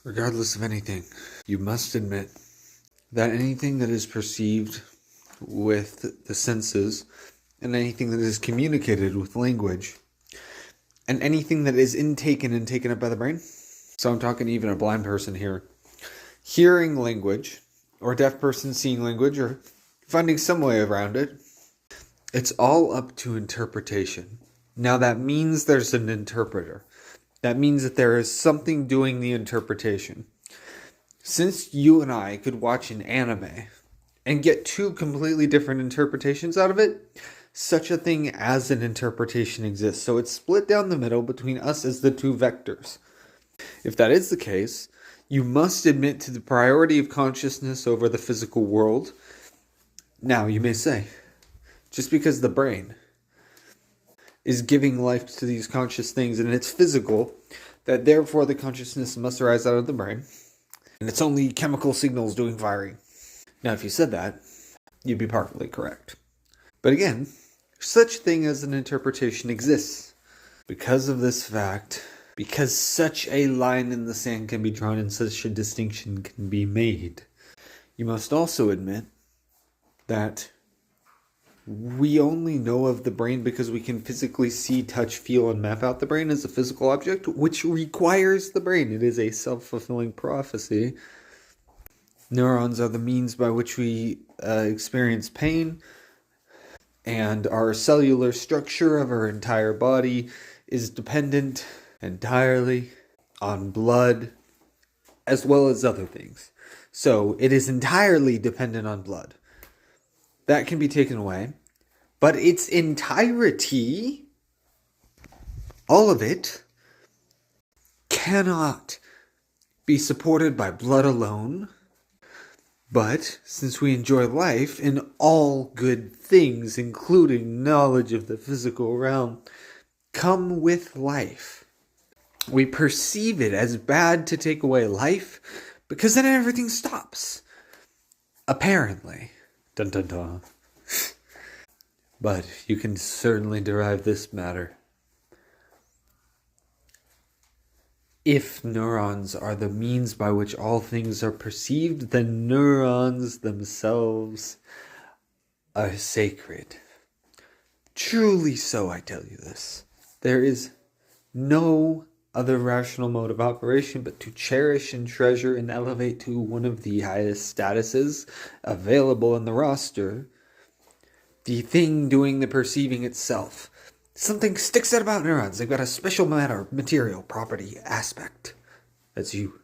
Regardless of anything, you must admit that anything that is perceived with the senses, and anything that is communicated with language, and anything that is intaken and taken up by the brain, so I'm talking even a blind person here, hearing language, or a deaf person seeing language, or finding some way around it, it's all up to interpretation. Now that means there's an interpreter. That means that there is something doing the interpretation. Since you and I could watch an anime and get two completely different interpretations out of it, such a thing as an interpretation exists. So it's split down the middle between us as the two vectors. If that is the case, you must admit to the priority of consciousness over the physical world. Now, you may say, just because the brain is giving life to these conscious things and it's physical, that therefore the consciousness must arise out of the brain, and it's only chemical signals doing firing. Now, if you said that, you'd be partly correct. But again, such thing as an interpretation exists. Because of this fact, because such a line in the sand can be drawn and such a distinction can be made, you must also admit that we only know of the brain because we can physically see, touch, feel, and map out the brain as a physical object, which requires the brain. It is a self-fulfilling prophecy. Neurons are the means by which we experience pain, and our cellular structure of our entire body is dependent entirely on blood, as well as other things. So it is entirely dependent on blood. That can be taken away, but its entirety, all of it, cannot be supported by blood alone. But since we enjoy life and all good things, including knowledge of the physical realm, come with life, we perceive it as bad to take away life because then everything stops. Apparently. Dun dun dun. But you can certainly derive this matter. If neurons are the means by which all things are perceived, then neurons themselves are sacred. Truly so, I tell you this. There is no other rational mode of operation but to cherish and treasure and elevate to one of the highest statuses available in the roster the thing doing the perceiving itself. Something sticks out about neurons. They've got a special matter, material, property, aspect. That's you.